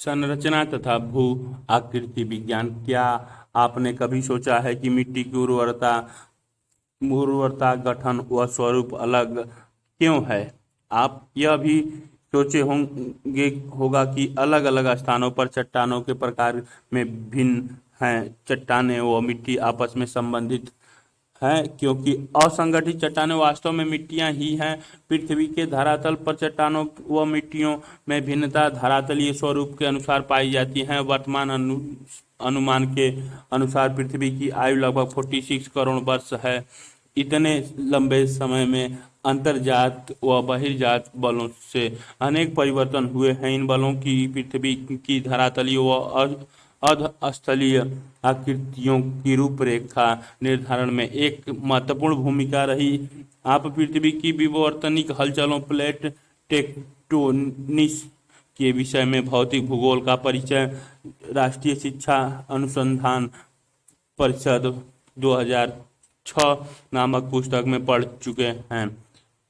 संरचना तथा भू आकृति विज्ञान। क्या आपने कभी सोचा है कि मिट्टी की उर्वरता, गठन व स्वरूप अलग क्यों है? आप यह भी सोचे होगा कि अलग अलग स्थानों पर चट्टानों के प्रकार में भिन्न हैं। चट्टानें व मिट्टी आपस में संबंधित है क्योंकि असंगठित चट्टानें वास्तव में मिट्टियां ही हैं। पृथ्वी के धरातल पर चट्टानों व मिट्टियों में भिन्नता धरातलीय स्वरूप के अनुसार पाई जाती है। वर्तमान अनुमान के अनुसार पृथ्वी की आयु लगभग 46 करोड़ वर्ष है। इतने लंबे समय में अंतर्जात व बहिर्जात बलों से अनेक परिवर्तन हुए हैं। इन बलों की पृथ्वी की धरातलीय व अधस्थलीय आकृतियों की रूपरेखा निर्धारण में एक महत्वपूर्ण भूमिका रही। आप पृथ्वी की विवर्तनिक हलचलों, प्लेट टेक्टोनिक्स के विषय में भौतिक भूगोल का परिचय राष्ट्रीय शिक्षा अनुसंधान परिषद 2006 नामक पुस्तक में पढ़ चुके हैं।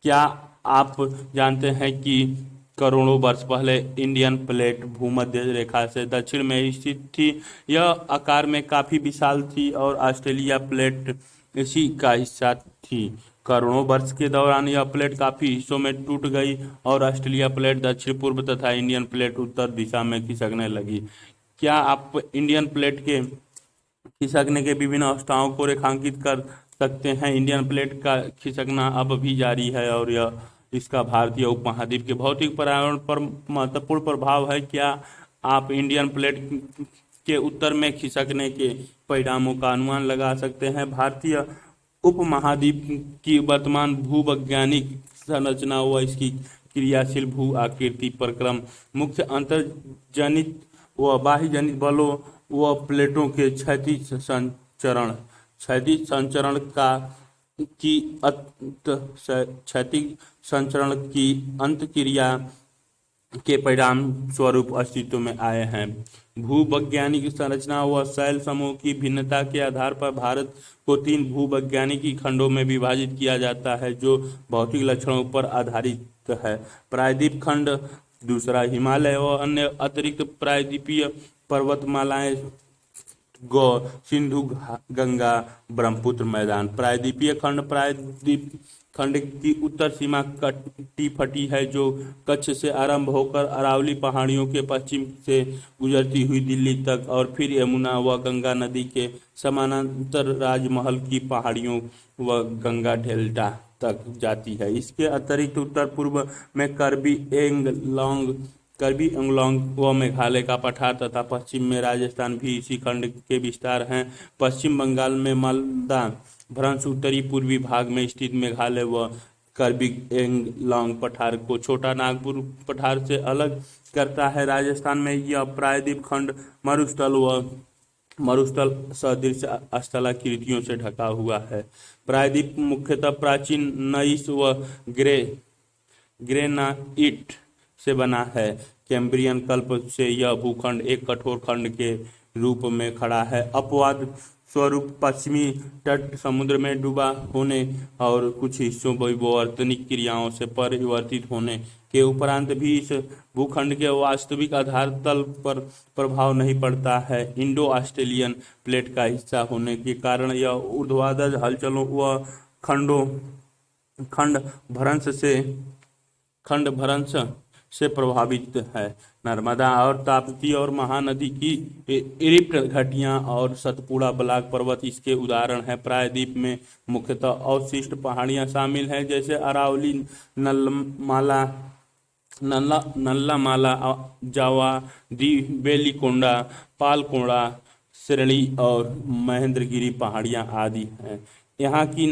क्या आप जानते हैं कि करोड़ों वर्ष पहले इंडियन प्लेट भूमध्य रेखा से दक्षिण में स्थित थी? यह आकार में काफी विशाल थी और ऑस्ट्रेलिया प्लेट इसी का हिस्सा थी। करोड़ों वर्ष के दौरान यह प्लेट काफी हिस्सों में टूट गई और ऑस्ट्रेलिया प्लेट दक्षिण पूर्व तथा इंडियन प्लेट उत्तर दिशा में खिसकने लगी। क्या आप इंडियन प्लेट के खिसकने के विभिन्न अवस्थाओं को रेखांकित कर सकते हैं? इंडियन प्लेट का खिसकना अब भी जारी है और यह इसका भारतीय उपमहाद्वीप के भौतिक पर्यावरण पर महत्वपूर्ण प्रभाव है। क्या आप इंडियन प्लेट के उत्तर में खिसकने के परिणामों का अनुमान लगा सकते हैं? भारतीय उपमहाद्वीप की वर्तमान भूवैज्ञानिक संरचना व इसकी क्रियाशील भू आकृति प्रक्रम मुख्य अंतर्जनित व बाह्यजनित बलों व प्लेटों के क्षैतिज संचरण की अंतक्रिया के परिणाम स्वरूप अस्तित्व में आए हैं। भूवैज्ञानिक संरचना व शैल समूह की भिन्नता के आधार पर भारत को 3 भूवैज्ञानिक खंडों में विभाजित किया जाता है जो भौतिक लक्षणों पर आधारित है। प्रायद्वीप खंड, दूसरा हिमालय व अन्य अतिरिक्त प्रायद्वीपीय पर्वतमालाएं, सिंधु, गंगा, ब्रह्मपुत्र मैदान। प्रायद्वीपीय खंड प्रायद्वीप खंड की उत्तर सीमा कटी फटी है जो कच्छ से आरंभ होकर अरावली पहाड़ियों के पश्चिम से गुजरती हुई दिल्ली तक और फिर यमुना व गंगा नदी के समानांतर राजमहल की पहाड़ियों व गंगा डेल्टा तक जाती है। इसके अतिरिक्त उत्तर पूर्व में कार्बी एंगलोंग व मेघालय का पठार तथा पश्चिम में राजस्थान भी इसी खंड के विस्तार हैं। पश्चिम बंगाल में मालदा भ्रंश उत्तरी पूर्वी भाग में स्थित मेघालय व कार्बी एंगलोंग पठार को छोटा नागपुर पठार से अलग करता है। राजस्थान में यह प्रायद्वीप खंड मरुस्थल सदृश स्थलाकृतियों से ढका हुआ है। प्रायद्वीप मुख्यतः प्राचीन नईस व ग्रेनाइट से बना है। कैम्ब्रियन कल्प से यह भूखंड एक कठोर खंड के रूप में खड़ा है। अपवाद स्वरूप पश्चिमी तट समुद्र में डूबा होने और कुछ हिस्सों विवर्तनिक क्रियाओं से परिवर्तित होने के उपरांत भी इस भूखंड के वास्तविक आधार तल पर प्रभाव नहीं पड़ता है। इंडो ऑस्ट्रेलियन प्लेट का हिस्सा होने के कारण यह ऊर्ध्वाधर हलचलों व खंड भ्रंश से प्रभावित है। नर्मदा और ताप्ती और महानदी की रिफ्ट घाटियां और सतपुड़ा ब्लॉक पर्वत इसके उदाहरण हैं। प्रायद्वीप में मुख्यतः अवशिष्ट पहाड़ियां शामिल हैं जैसे अरावली, नल्लामाला, जावा, वेलिकोंडा, पालकोंडा, श्रेणी और महेंद्रगिरी पहाड़ियां आदि हैं। यहाँ की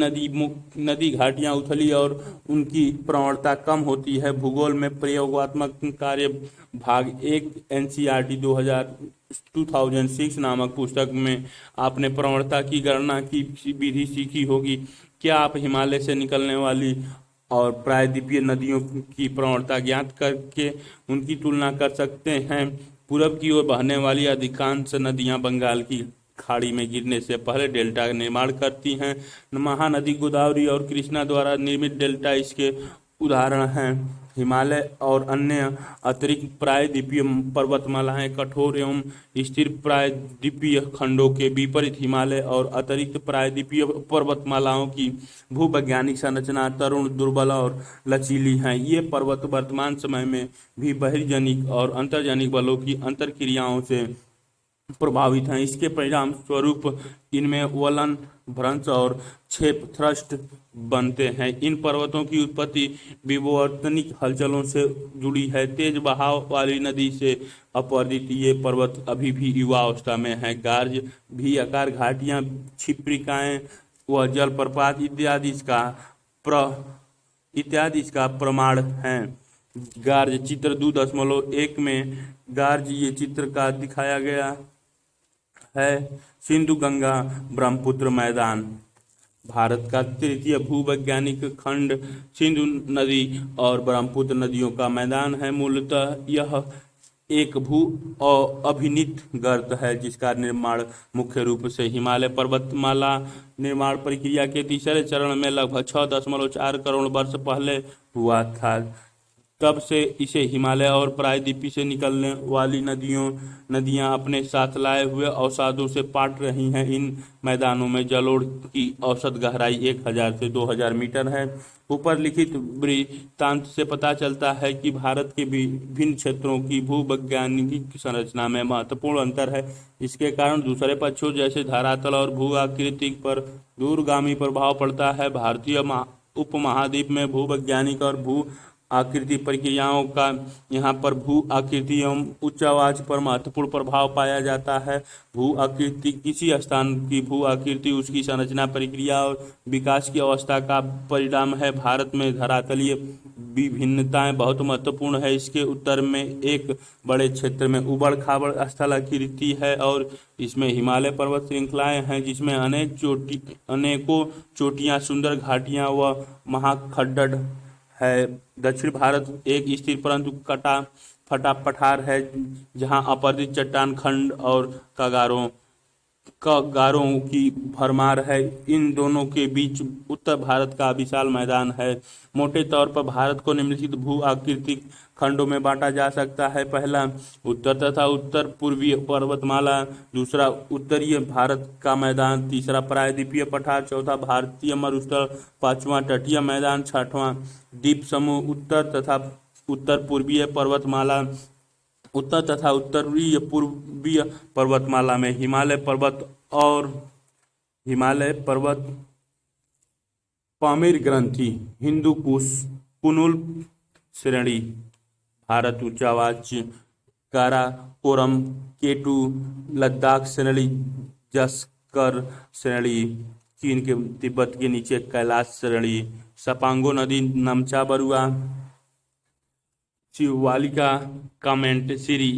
नदी घाटियां उथली और उनकी प्रवणता कम होती है। भूगोल में प्रयोगात्मक कार्य भाग 1 एनसीईआरटी 2006 नामक पुस्तक में आपने प्रवणता की गणना की विधि सीखी होगी। क्या आप हिमालय से निकलने वाली और प्रायद्वीपीय नदियों की प्रवणता ज्ञात करके उनकी तुलना कर सकते हैं? पूरब की ओर बहने वाली अधिकांश नदियां बंगाल की खाड़ी में गिरने से पहले डेल्टा का निर्माण करती हैं। महानदी गोदावरी और कृष्णा द्वारा निर्मित डेल्टा इसके उदाहरण हैं हिमालय और अन्य अतिरिक्त प्रायद्वीपीय पर्वतमालाएं। कठोर एवं स्थिर प्रायद्वीपीय खंडों के विपरीत हिमालय और अतिरिक्त प्रायद्वीपीय पर्वतमालाओं की भूवैज्ञानिक संरचना तरुण, दुर्बल और लचीली है। ये पर्वत वर्तमान समय में भी बहिर्जनिक और अंतर्जनिक बलों की अंतर्क्रियाओं से प्रभावित हैं। इसके परिणाम स्वरूप इनमें वलन, भ्रंश और क्षेप थ्रस्ट बनते हैं। इन पर्वतों की उत्पत्ति विवर्तनिक हलचलों से जुड़ी है। तेज बहाव वाली नदी से अपरदित ये पर्वत अभी भी युवावस्था में हैं। गार्ज भी आकार, घाटियां, क्षिप्रिकाएं व जलप्रपात इत्यादि इसका प्रमाण हैं। गार्ज चित्र 2.1 में गार्ज ये चित्र का दिखाया गया है। सिंधु गंगा ब्रह्मपुत्र मैदान भारत का तृतीय भूवैज्ञानिक खंड सिंधु नदी और ब्रह्मपुत्र नदियों का मैदान है। मूलतः यह एक भू अभिनीत गर्त है जिसका निर्माण मुख्य रूप से हिमालय पर्वतमाला निर्माण प्रक्रिया के तीसरे चरण में लगभग 6.4 करोड़ वर्ष पहले हुआ था। तब से इसे हिमालय और प्रायद्वीप से निकलने वाली नदियां अपने साथ लाए हुए अवसादों से पाट रही हैं। इन मैदानों में जलोढ़ की औसत गहराई 1000 से 2000 मीटर है। ऊपर लिखित वृत्तांत से पता चलता है कि भारत के विभिन्न क्षेत्रों की भूवैज्ञानिक संरचना में महत्वपूर्ण अंतर है। इसके कारण दूसरे पक्षों जैसे धरातल और भू आकृति पर दूरगामी प्रभाव पड़ता है। भारतीय उपमहाद्वीप में भूवैज्ञानिक और भू आकृति प्रक्रियाओं का यहाँ पर भू आकृति एवं उच्च आवाज पर महत्वपूर्ण प्रभाव पाया जाता है। भू आकृति किसी स्थान की भू आकृति उसकी संरचना, प्रक्रिया और विकास की अवस्था का परिणाम है। भारत में धरातलीय विभिन्नताएं बहुत महत्वपूर्ण है। इसके उत्तर में एक बड़े क्षेत्र में उबड़ खाबड़ स्थलाकृति है और इसमें हिमालय पर्वत श्रृंखलाएं हैं जिसमें अनेकों चोटियां, सुंदर घाटियां व महाखड्ड है। दक्षिण भारत एक स्थिर परंतु कटा फटा पठार है जहां अपरदित चट्टान खंड और गारों की भरमार है। इन दोनों के बीच उत्तर भारत का विशाल मैदान है। मोटे तौर पर भारत को निम्नलिखित भू आकृतिक खंडों में बांटा जा सकता है। पहला उत्तर तथा उत्तर पूर्वीय पर्वतमाला, दूसरा उत्तरीय भारत का मैदान, तीसरा प्रायद्वीपीय पठार, चौथा भारतीय मरुस्थल, पांचवा तटीय मैदान, छठवां द्वीप समूह। उत्तर तथा उत्तर पूर्वीय पर्वतमाला उत्तर तथा उत्तरीय पूर्वीय पर्वतमाला में हिमालय पर्वत पामीर ग्रंथि, हिंदू कुश, कुनुल श्रेणी, भारत उच्चावाच, काराकोरम, केटू, लद्दाख श्रेणी, जस्कर श्रेणी, चीन के तिब्बत के नीचे कैलाश श्रेणी, सपांगो नदी, नमचा बरुआ, शिवालिका, कामेंट श्रेणी,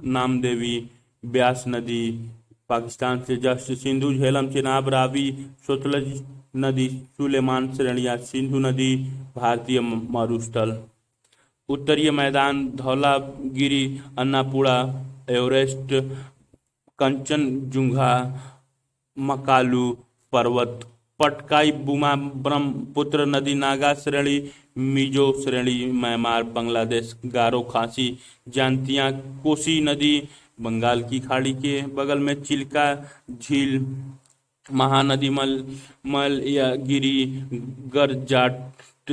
नामदेवी, ब्यास नदी, पाकिस्तान से जस्ट, सिंधु, झेलम, चेनाब, रावी, सतलज नदी, सुलेमान श्रेणियां, सिंधु नदी, भारतीय मरुस्थल। उत्तरीय मैदान धौलागिरी, अन्नापुरा, एवरेस्ट, कंचनजुंगा, मकालू पर्वत, पटकाई, बुमा, ब्रह्मपुत्र नदी, नागा श्रेणी, मिजो श्रेणी, म्यांमार, बांग्लादेश, गारो खासी, जानतिया, कोसी नदी, बंगाल की खाड़ी के बगल में, चिल्का झील, महानदी, मलयागिरी, गरजाट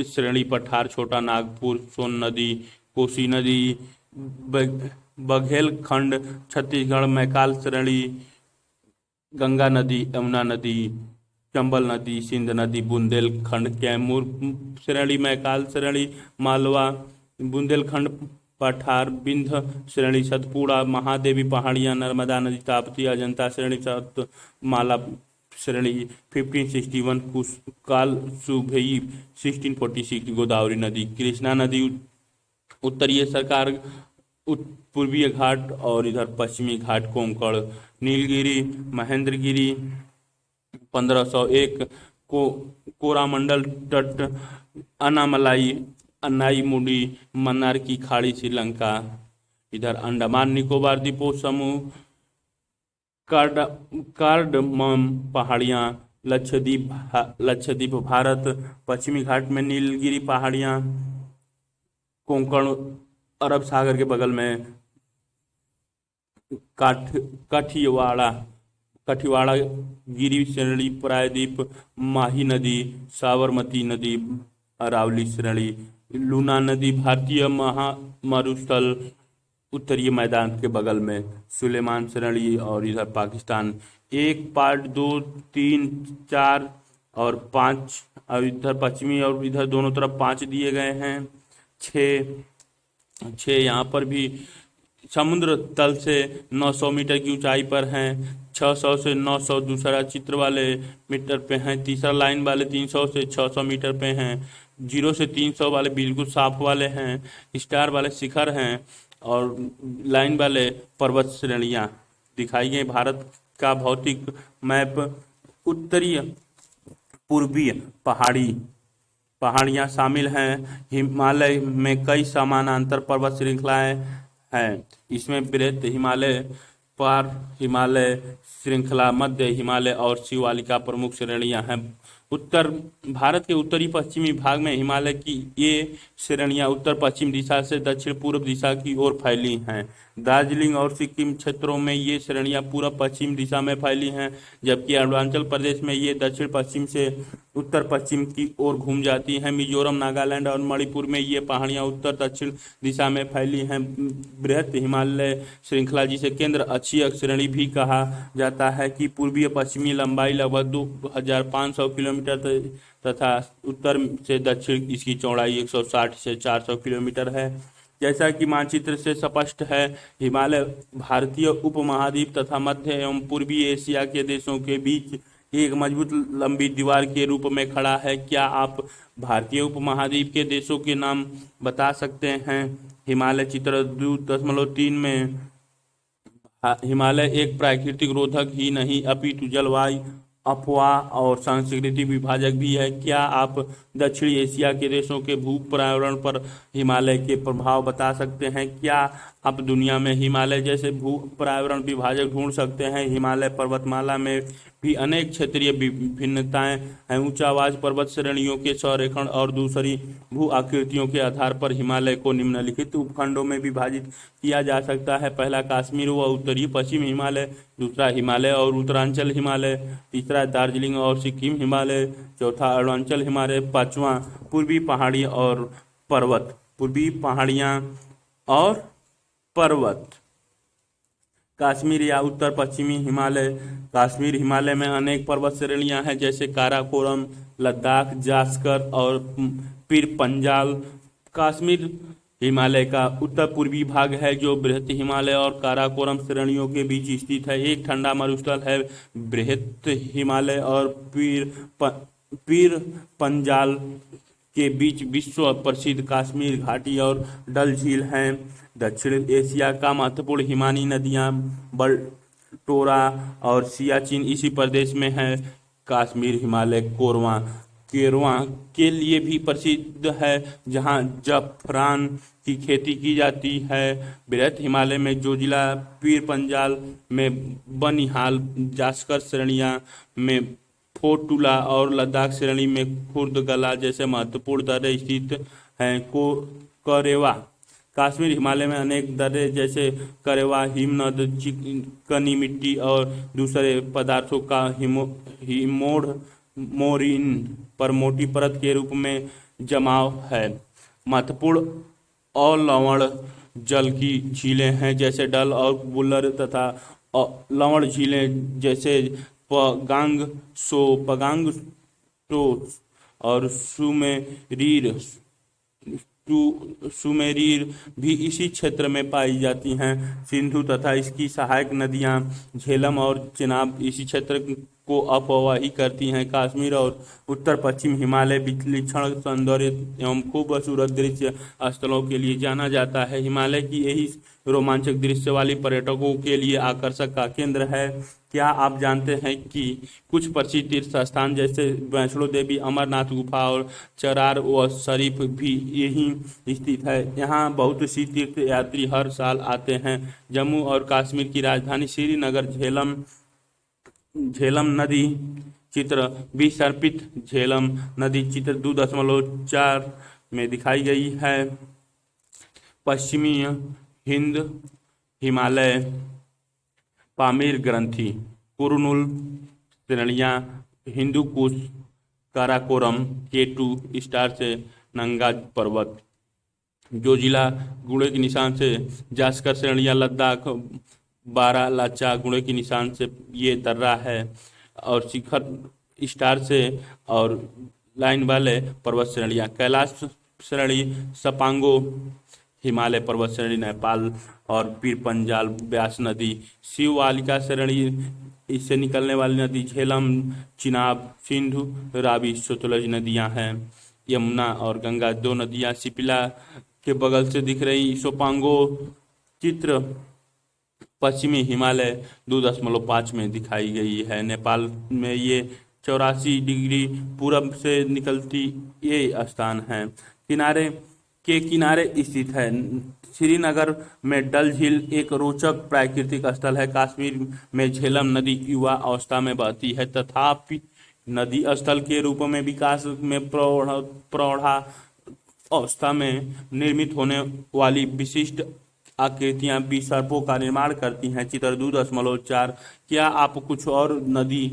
श्रेणी पठार, छोटा नागपुर, सोन नदी, कोसी नदी, बघेलखंड छत्तीसगढ़, मैकाल श्रेणी, गंगा नदी, यमुना नदी, चंबल नदी, सिंध नदी, बुंदेलखंड, कैमूर श्रेणी, मैकाल श्रेणी, मालवा, बुंदेलखंड पठार, विंध्य श्रेणी, सतपुड़ा, महादेवी पहाड़ियां, नर्मदा नदी, ताप्ती, अजंता श्रेणी, सतमाला श्रेणी, 1561, कुशकाल सुभेई 1646, गोदावरी नदी, कृष्णा नदी, उत्तरीय सरकार, पूर्वीय घाट और इधर पश्चिमी घाट, कोंकण, नीलगिरी, महेंद्रगिरी, 1501, कोरामंडल तट, अनामलाई, अन्नाईमुडी, मन्नार की खाड़ी, श्रीलंका, इधर अंडमान निकोबार द्वीपों समूह, कार्डमम पहाड़ियाँ, लक्षद्वीप भारत। पश्चिमी घाट में नीलगिरी पहाड़ियाँ, कोंकण अरब सागर के बगल में, काठ काठियावाड़ काठियावाड़ गिरी श्रेणी, प्रायद्वीप, माही नदी, साबरमती नदी, अरावली श्रेणी, लूना नदी, भारतीय मरुस्थल, उत्तरीय मैदान के बगल में सुलेमान श्रेणी, और इधर पाकिस्तान। एक पार्ट 2, 3, 4 और 5, और इधर पश्चिमी और इधर दोनों तरफ 5 दिए गए हैं। 6 यहाँ पर भी समुद्र तल से 900 मीटर की ऊंचाई पर हैं। 600 से 900 दूसरा चित्र वाले मीटर पे हैं। तीसरा लाइन वाले 300 से 600 मीटर पे हैं। 0 से 300 वाले बिल्कुल साफ वाले हैं। स्टार वाले शिखर हैं, और लाइन वाले पर्वत श्रेणियाँ दिखाई गई। भारत का भौतिक मैप, उत्तरीय पूर्वीय पहाड़ियाँ शामिल हैं। हिमालय में कई समानांतर पर्वत श्रृंखलाएं हैं। इसमें वृहत हिमालय, पार हिमालय श्रृंखला, मध्य हिमालय और शिवालिका प्रमुख श्रेणियां हैं। उत्तर भारत के उत्तरी पश्चिमी भाग में हिमालय की ये श्रेणियां उत्तर पश्चिम दिशा से दक्षिण पूर्व दिशा की ओर फैली हैं। दार्जिलिंग और सिक्किम क्षेत्रों में ये श्रेणियां पूर्व पश्चिम दिशा में फैली हैं, जबकि अरुणाचल प्रदेश में ये दक्षिण पश्चिम से उत्तर पश्चिम की ओर घूम जाती हैं। मिजोरम, नागालैंड और मणिपुर में ये पहाड़ियां उत्तर दक्षिण दिशा में फैली हैं। बृहत हिमालय श्रृंखला, जिसे केंद्र अक्षीय श्रेणी भी कहा जाता है, की पूर्वीय पश्चिमी लंबाई लगभग 2500 किलोमीटर तथा उत्तर से दक्षिण इसकी चौड़ाई 160 से 400 किलोमीटर है। जैसा कि मानचित्र से स्पष्ट है, हिमालय भारतीय उपमहाद्वीप तथा मध्य एवं पूर्वी एशिया के देशों के बीच एक मजबूत लंबी दीवार के रूप में खड़ा है। क्या आप भारतीय उपमहाद्वीप के देशों के नाम बता सकते हैं? हिमालय चित्र 2.3 में, हिमालय एक प्राकृतिक रोधक ही नहीं अपितु जलवायु, अफवाह और सांस्कृतिक विभाजक भी है। क्या आप दक्षिणी एशिया के देशों के भू पर्यावरण पर हिमालय के प्रभाव बता सकते हैं? क्या आप दुनिया में हिमालय जैसे भू पर्यावरण विभाजक ढूंढ सकते हैं? हिमालय पर्वतमाला में भी अनेक क्षेत्रीय विभिन्नताएं हैं। ऊंचावाज पर्वत श्रेणियों के संरेखण और दूसरी भू आकृतियों के आधार पर हिमालय को निम्नलिखित उपखंडों में विभाजित किया जा सकता है। पहला कश्मीर व उत्तरी पश्चिम हिमालय, दूसरा हिमालय और उत्तरांचल हिमालय, तीसरा दार्जिलिंग और सिक्किम हिमालय, चौथा अरुणाचल हिमालय, पांचवा पूर्वी पहाड़ी और पर्वत, पूर्वी पहाड़ियाँ और पर्वत। कश्मीर या उत्तर पश्चिमी हिमालय, कश्मीर हिमालय में अनेक पर्वत श्रेणियां हैं, जैसे काराकोरम, लद्दाख, जास्कर और पीर पंजाल। कश्मीर हिमालय का उत्तर पूर्वी भाग है, जो बृहत हिमालय और काराकोरम श्रेणियों के बीच स्थित है। एक ठंडा मरुस्थल है। बृहत हिमालय और पीर पंजाल के बीच विश्व प्रसिद्ध कश्मीर घाटी और डल झील हैं। दक्षिण एशिया का महत्वपूर्ण हिमानी नदियां बलटोरा और सियाचिन इसी प्रदेश में है। कश्मीर हिमालय केरवा के लिए भी प्रसिद्ध है, जहां जफरान की खेती की जाती है। बृहत हिमालय में जोजिला, पीर पंजाल में बनिहाल, जास्कर श्रेणियां में फोटुला और लद्दाख श्रेणी में खुर्दगला जैसे महत्वपूर्ण दर्रे स्थित हैं। करेवा, कश्मीर हिमालय में अनेक दर्रे जैसे करेवा हिमनद, चिकनी मिट्टी और दूसरे पदार्थों का मोरिन पर मोटी परत के रूप में जमाव है। महत्वपूर्ण और लवण जल की झीलें हैं, जैसे डल और वुलर, तथा लवण झीलें जैसे पगांग तो और सुमेरीर भी इसी क्षेत्र में पाई जाती हैं। सिंधु तथा इसकी सहायक नदियां झेलम और चेनाब इसी क्षेत्र को अपवाही करती हैं। कश्मीर और उत्तर पश्चिम हिमालय विलक्षण सौंदर्य एवं खूबसूरत दृश्य स्थलों के लिए जाना जाता है। हिमालय की यही रोमांचक दृश्य वाली पर्यटकों के लिए आकर्षक का केंद्र है। क्या आप जानते हैं कि कुछ प्रसिद्ध तीर्थ स्थान जैसे वैष्णो देवी, अमरनाथ गुफा और चरार व शरीफ भी यहीं स्थित है? यहाँ बहुत सी तीर्थ यात्री हर साल आते हैं। जम्मू और कश्मीर की राजधानी श्रीनगर झेलम नदी चित्र विसर्पित झेलम नदी चित्र 2.4 में दिखाई गई है। पश्चिमी हिंद हिमालय पामीर ग्रंथि कुरुनुल श्रेणियाँ हिंदू कुश काराकोरम केटू स्टार से नंगा पर्वत जोजिला गुणे के निशान से जास्कर श्रेणियाँ लद्दाख बारह लाचा गुणे के निशान से ये दर्रा है और शिखर स्टार से और लाइन वाले पर्वत श्रेणियाँ कैलाश श्रेणी सपांगो हिमालय पर्वत श्रेणी नेपाल और पीर पंजाल ब्यास नदी शिववालिका श्रेणी इससे निकलने वाली नदी झेलम चिनाब सिंधु रावी सतलज नदियां हैं। यमुना और गंगा दो नदियां सिपिला के बगल से दिख रही। सोपांगो चित्र पश्चिमी हिमालय 2.5 में दिखाई गई है। नेपाल में ये 84 डिग्री पूरब से निकलती ये स्थान है। किनारे के किनारे स्थित है। श्रीनगर में डल झील एक रोचक प्राकृतिक स्थल है। कश्मीर में झेलम नदी युवा अवस्था में बहती है तथापि नदी स्थल के रूप में विकास में प्रौढ़ा अवस्था में निर्मित होने वाली विशिष्ट आकृतियां विसर्पों का निर्माण करती हैं। चित्र 2.4 क्या आप कुछ और नदी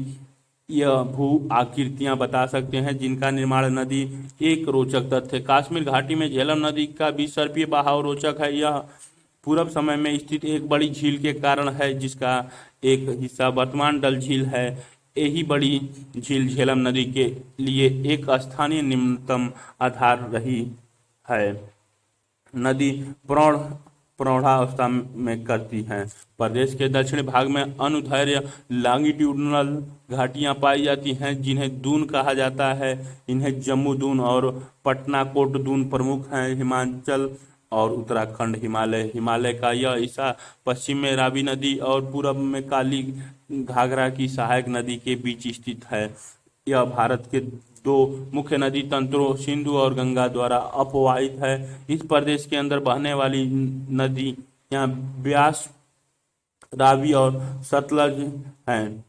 यह भू आकृतियां बता सकते हैं जिनका निर्माण नदी एक रोचक तथ्य। कश्मीर घाटी में झेलम नदी का विसर्पीय बहाव रोचक है। यह पूरब समय में स्थित एक बड़ी झील के कारण है जिसका एक हिस्सा वर्तमान डल झील है। यही बड़ी झील झेलम नदी के लिए एक स्थानीय निम्नतम आधार रही है। नदी प्रौढ़ावस्था में करती हैं। प्रदेश के दक्षिणी भाग में अनुदैर्घ्य लॉन्गिट्यूडनल घाटियां पाई जाती हैं जिन्हें दून कहा जाता है। इन्हें जम्मू दून और पटनाकोट दून प्रमुख हैं। हिमाचल और उत्तराखंड हिमालय का यह हिस्सा पश्चिम में रावी नदी और पूरब में काली घाघरा की सहायक नदी के बीच स्थित है। यह भारत के दो मुख्य नदी तंत्रों सिंधु और गंगा द्वारा अपवाहित है। इस प्रदेश के अंदर बहने वाली नदी यहाँ ब्यास रावी और सतलज हैं।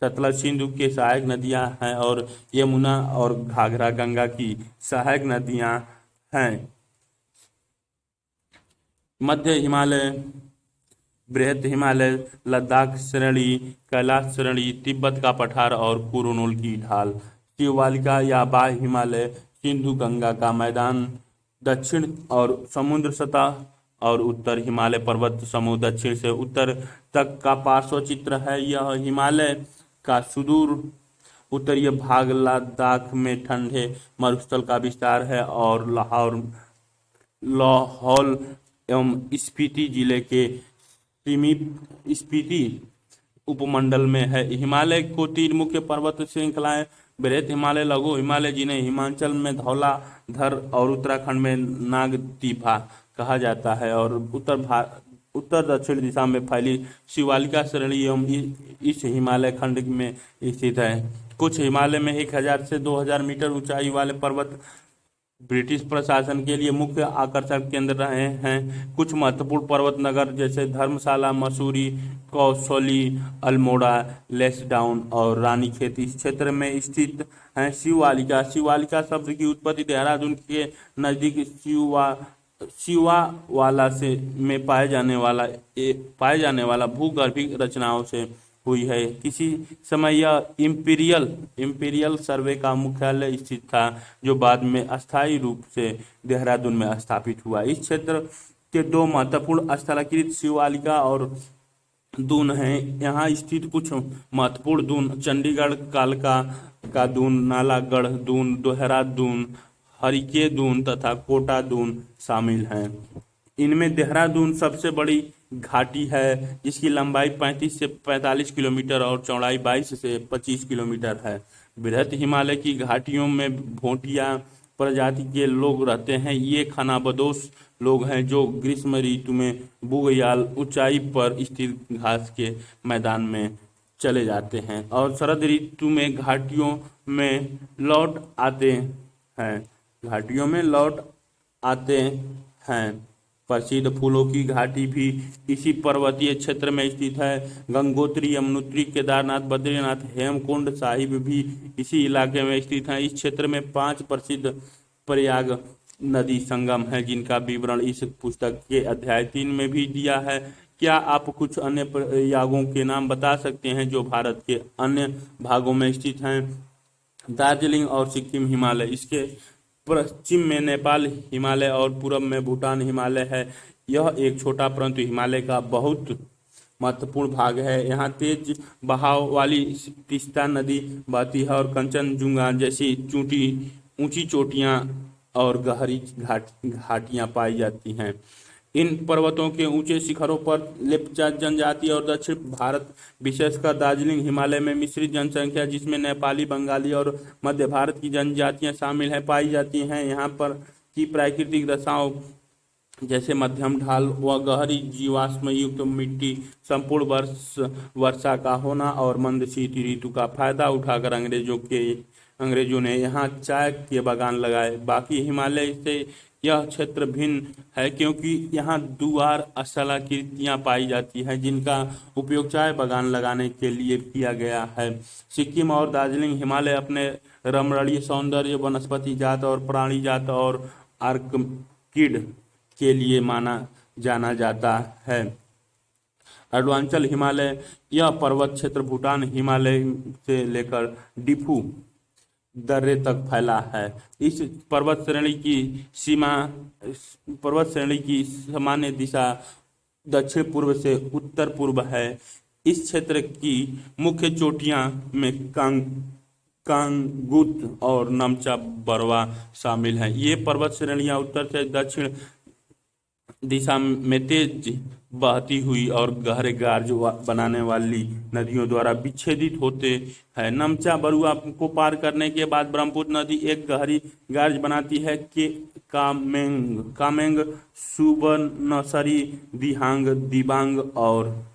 सतलज सिंधु के सहायक नदियां हैं और यमुना और घाघरा गंगा की सहायक नदियां हैं। मध्य हिमालय बृहत हिमालय लद्दाख श्रेणी कैलाश श्रेणी तिब्बत का पठार और कुरुनुल की ढाल शिववालिका या बाह्य हिमालय सिंधु गंगा का मैदान दक्षिण और समुद्र सतह और उत्तर हिमालय पर्वत समूह दक्षिण से उत्तर तक का पार्श्व चित्र है। यह हिमालय का सुदूर उत्तरीय भाग लद्दाख में ठंडे मरुस्थल का विस्तार है और लाहौल एवं स्पीति जिले के समीप स्पीति उपमंडल में है। हिमालय को तीन मुख्य पर्वत श्रृंखलाएं बृहत हिमालय लघु हिमालय जिन्हें हिमाचल में धौलाधर और उत्तराखंड में नागदीपा कहा जाता है और उत्तर दक्षिण दिशा में फैली शिवालिका श्रेणी एवं इस हिमालय खंड में स्थित है। कुछ हिमालय में 1000 से 2000 मीटर ऊंचाई वाले पर्वत ब्रिटिश प्रशासन के लिए मुख्य आकर्षण केंद्र रहे हैं। कुछ महत्वपूर्ण पर्वत नगर जैसे धर्मशाला मसूरी कौशली अल्मोड़ा लेसडाउन और रानीखेत इस क्षेत्र में स्थित हैं। शिववालिका शब्द की उत्पत्ति देहरादून के नजदीक शिवावाला से में पाए जाने वाला भूगर्भिक रचनाओं से हुई है। किसी समय यह इंपीरियल सर्वे का मुख्यालय स्थित था जो बाद में अस्थायी रूप से देहरादून में स्थापित हुआ। इस क्षेत्र के दो महत्वपूर्ण स्थलाकृत शिववालिका और दून हैं। यहाँ स्थित कुछ महत्वपूर्ण दून चंडीगढ़ कालका का दून नालागढ़ दून दोहरा दून हरिके दून तथा कोटा दून शामिल हैं। इनमें देहरादून सबसे बड़ी घाटी है जिसकी लंबाई 35 से 45 किलोमीटर और चौड़ाई 22 से 25 किलोमीटर है। बृहत हिमालय की घाटियों में भोटिया प्रजाति के लोग रहते हैं। ये खानाबदोश लोग हैं जो ग्रीष्म ऋतु में बुग्याल ऊंचाई पर स्थित घास के मैदान में चले जाते हैं और शरद ऋतु में घाटियों में लौट आते हैं। प्रसिद्ध फूलों की घाटी भी इसी पर्वतीय क्षेत्र में स्थित है। गंगोत्री, यमुनोत्री, केदारनाथ, बद्रीनाथ, हेमकुंड साहिब भी इसी इलाके में स्थित हैं। इस क्षेत्र में 5 प्रसिद्ध प्रयाग नदी संगम है, जिनका विवरण इस पुस्तक के अध्याय 3 में भी दिया है। क्या आप कुछ अन्य प्रयागों के नाम बता सकते हैं जो भारत के अन्य भागों में स्थित हैं? दार्जिलिंग और सिक्किम हिमालय, इसके पश्चिम में नेपाल हिमालय और पूर्व में भूटान हिमालय है। यह एक छोटा परंतु हिमालय का बहुत महत्वपूर्ण भाग है। यहाँ तेज बहाव वाली तीस्ता नदी बहती है और कंचनजुंगा जैसी ऊंची चोटियां और गहरी घाटियां पाई जाती हैं। इन पर्वतों के ऊंचे शिखरों पर लेप्चा जनजाति और दक्षिण भारत, विशेषकर दार्जिलिंग हिमालय में मिश्रित जनसंख्या, जिसमें नेपाली, बंगाली और मध्य भारत की जनजातियां शामिल हैं, पाई जाती हैं। यहाँ पर की प्राकृतिक दशाओं जैसे मध्यम ढाल व गहरी जीवाश्म युक्त मिट्टी, संपूर्ण वर्षा का होना और मंद शीत ऋतु का फायदा उठाकर अंग्रेजों ने यहाँ चाय के बागान लगाए। बाकी हिमालय से यह क्षेत्र भिन्न है क्योंकि यहाँ दुआर स्थलाकृतियाँ पाई जाती हैं, जिनका उपयोग चाय बागान लगाने के लिए किया गया है। सिक्किम और दार्जिलिंग हिमालय अपने रमणीय सौंदर्य, वनस्पति जात और प्राणी जात और आर्किड के लिए जाना जाता है। अरुणाचल हिमालय, यह पर्वत क्षेत्र भूटान हिमालय से लेकर डिफू दर्रे तक फैला है। इस पर्वत श्रेणी की सामान्य दिशा दक्षिण पूर्व से उत्तर पूर्व है। इस क्षेत्र की मुख्य चोटियां में कांगूत और नमचा बरवा शामिल हैं। ये पर्वत श्रेणियां उत्तर से दक्षिण दिशा में तेज बहती हुई और गहरे गार्ज बनाने वाली नदियों द्वारा विच्छेदित होते हैं। नमचा बरुआ को पार करने के बाद ब्रह्मपुत्र नदी एक गहरी गार्ज बनाती है के कामेंग, सुबनसरी, दिहांग, दिबांग और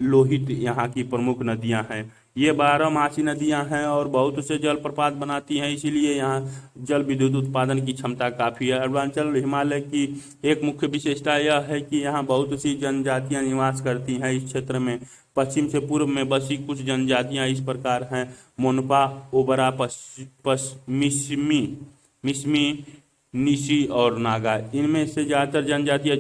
लोहित यहाँ की प्रमुख नदियाँ हैं। ये 12मासी नदियां हैं और बहुत से जलप्रपात बनाती हैं, इसीलिए यहाँ जल विद्युत उत्पादन की क्षमता काफ़ी है। अरुणाचल हिमालय की एक मुख्य विशेषता यह है कि यहाँ बहुत सी जनजातियां निवास करती हैं। इस क्षेत्र में पश्चिम से पूर्व में बसी कुछ जनजातियां इस प्रकार हैं: मोनपा, ओबरा, मिसमी, निशी और नागा। इनमें से ज़्यादातर जनजातियां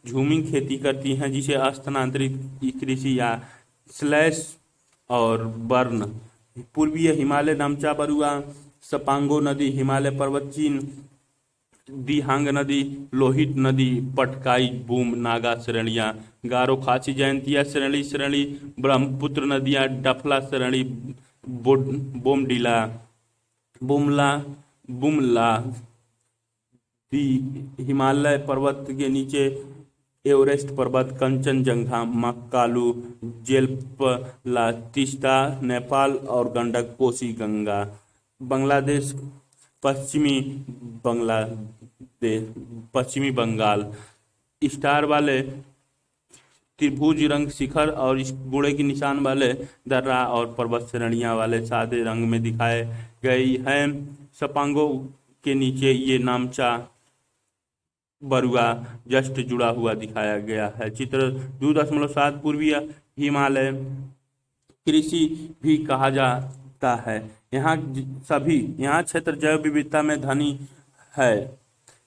झूमी खेती करती हैं, जिसे स्थानांतरित कृषि या स्लैश और बर्न। पूर्वीय हिमालय नमचा बरुआ, सपांगो नदी, हिमालय पर्वत चीन, दिहांग नदी, लोहित नदी, पटकाई, बूम, नागा श्रेणियाँ, गारो खासी जयंतिया श्रेणी, ब्रह्मपुत्र नदियाँ, डफला श्रेणी, बुमला, हिमालय पर्वत के नीचे एवरेस्ट पर्वत, कंचनजंगा, मक्कालू, जेलपला, तीस्ता, नेपाल और गंडक कोसी गंगा। बांग्लादेश, पश्चिमी बंगाल, स्टार वाले त्रिभुज रंग शिखर और घोड़े के निशान वाले दर्रा और पर्वत श्रेणियां वाले सादे रंग में दिखाए गई हैं। सपांगो के नीचे ये नामचा बरुआ जस्ट जुड़ा हुआ दिखाया गया है। चित्र 2.7 पूर्वीय हिमालय कृषि भी कहा जाता है। यहाँ क्षेत्र जैव विविधता में धनी है,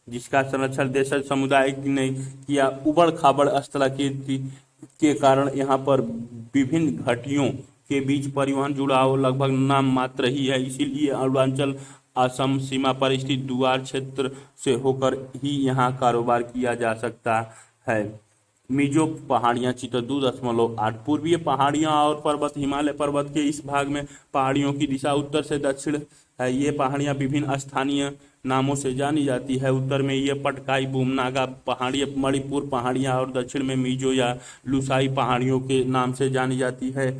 जिसका संरक्षण देशज समुदाय ने किया। उबड़ खाबड़ स्थलाकृति के कारण यहाँ पर विभिन्न घाटियों के बीच परिवहन जुड़ाव लगभग नाम मात्र ही है। इसीलिए अरुणाचल असम सीमा पर स्थित दुआर क्षेत्र से होकर ही यहाँ कारोबार किया जा सकता है। मिजो पहाड़ियाँ, चित्र 2.8 पूर्वीय पहाड़ियाँ और पर्वत, हिमालय पर्वत के इस भाग में पहाड़ियों की दिशा उत्तर से दक्षिण है। ये पहाड़ियाँ विभिन्न स्थानीय नामों से जानी जाती है। उत्तर में ये पटकाई, बूमनागा पहाड़ियाँ, मणिपुर पहाड़ियाँ और दक्षिण में मिजो या लुसाई पहाड़ियों के नाम से जानी जाती है।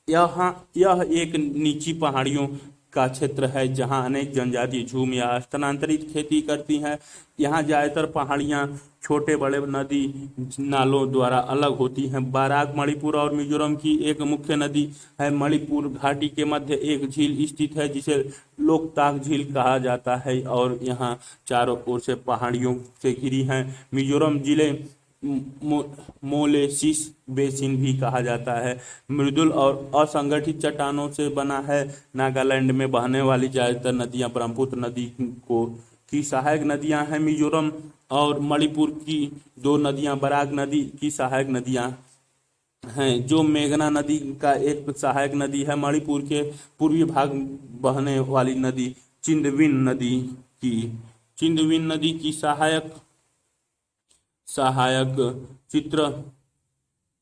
यह एक नीची पहाड़ियों का क्षेत्र है जहां अनेक जनजाति झूम या स्थानांतरित खेती करती हैं। यहाँ ज़्यादातर पहाड़ियाँ छोटे बड़े नदी नालों द्वारा अलग होती हैं। बाराक मणिपुर और मिजोरम की एक मुख्य नदी है। मणिपुर घाटी के मध्य एक झील स्थित है जिसे लोकताक झील कहा जाता है और यहाँ चारों ओर से पहाड़ियों से घिरी है। मिजोरम जिले मोलेसिस बेसिन भी कहा जाता है, मृदुल और असंगठित चट्टानों से बना है। नागालैंड में बहने वाली ज्यादातर नदियां ब्रह्मपुत्र नदी को की सहायक नदियां हैं। मिजोरम और मणिपुर की दो नदियां बराक नदी की सहायक नदियां हैं, जो मेघना नदी का एक सहायक नदी है। मणिपुर के पूर्वी भाग बहने वाली नदी की चिंदविन नदी की सहायक चित्र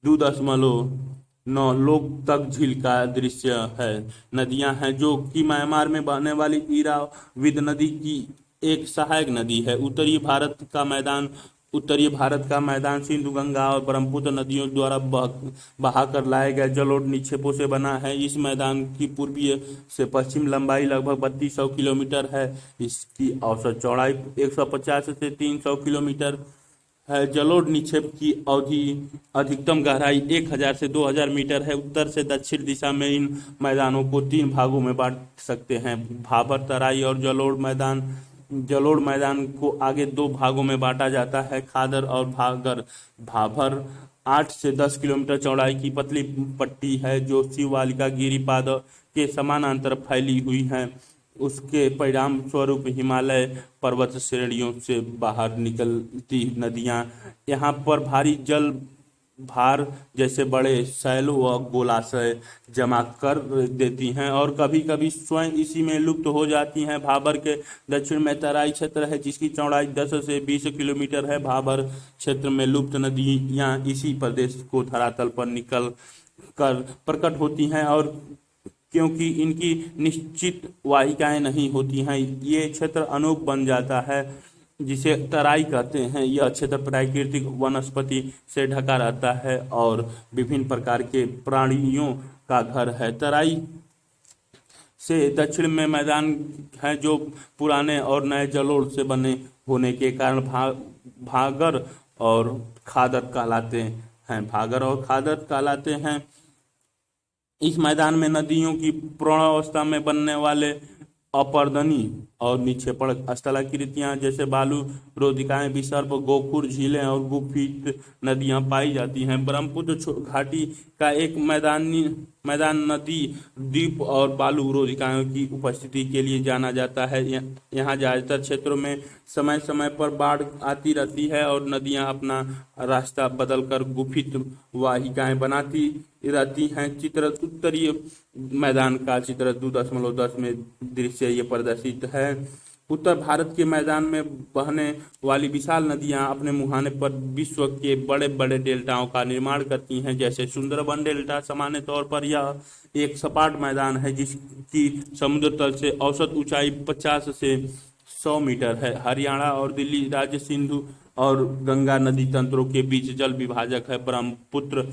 2.9 लोकतक झील का दृश्य है। नदियां हैं जो कि म्यांमार में बहने वाली इराविद नदी की एक सहायक नदी है। उत्तरीय भारत का मैदान सिंधु गंगा और ब्रह्मपुत्र नदियों द्वारा बहाकर लाए गए जलोढ़ निक्षेपों से बना है। इस मैदान की पूर्वीय से पश्चिम लंबाई लगभग 3200 किलोमीटर है। इसकी औसत चौड़ाई 150 से 300 किलोमीटर है। जलोढ़ निक्षेप की अवधि अधिकतम गहराई 1000 से 2000 मीटर है। उत्तर से दक्षिण दिशा में इन मैदानों को 3 भागों में बांट सकते हैं, भाबर तराई और जलोढ़ मैदान को आगे 2 भागों में बांटा जाता है, खादर और भागर। भाबर 8 से 10 किलोमीटर चौड़ाई की पतली पट्टी है जो शिवबालिका गिरिपाद के समानांतर फैली हुई है। उसके परिणाम स्वरूप हिमालय पर्वत श्रेणियों से बाहर निकलती नदियां यहाँ पर भारी जल भार जैसे बड़े शैल व गोलाशय जमा कर देती हैं और कभी कभी स्वयं इसी में लुप्त हो जाती हैं। भाबर के दक्षिण में तराई क्षेत्र है जिसकी चौड़ाई 10 से 20 किलोमीटर है। भाबर क्षेत्र में लुप्त नदियां इसी प्रदेश को धरातल पर निकल कर प्रकट होती हैं और क्योंकि इनकी निश्चित वाहिकाएं नहीं होती हैं, ये क्षेत्र अनूप बन जाता है जिसे तराई कहते हैं। यह क्षेत्र प्राकृतिक वनस्पति से ढका रहता है और विभिन्न प्रकार के प्राणियों का घर है। तराई से दक्षिण में मैदान हैं जो पुराने और नए जलोढ़ से बने होने के कारण भागर और खादर कहलाते हैं। इस मैदान में नदियों की पूर्णावस्था में बनने वाले अपर्दनी और निक्षेपण स्थलाकृतियां जैसे बालू रोधिकाएं, विसर्प, गोखुर झीलें और गुफित नदियां पाई जाती हैं। ब्रह्मपुत्र घाटी का एक मैदान नदी द्वीप और बालू रोधिकाओं की उपस्थिति के लिए जाना जाता है। यहाँ ज्यादातर क्षेत्रों में समय समय पर बाढ़ आती रहती है और नदियां अपना रास्ता बदलकर गुफित वाहिकाएं बनाती रहती हैं। उत्तरीय मैदान का चित्र 2.10 में दृश्य ये प्रदर्शित है। उत्तर भारत के मैदान में बहने वाली विशाल नदियां अपने मुहाने पर विश्व के बड़े बड़े डेल्टाओं का निर्माण करती हैं, जैसे सुंदरबन डेल्टा। सामान्य तौर पर यह एक सपाट मैदान है जिसकी समुद्र तल से औसत ऊंचाई 50 से 100 मीटर है। हरियाणा और दिल्ली राज्य सिंधु और गंगा नदी तंत्रों के बीच जल विभाजक है। ब्रह्मपुत्र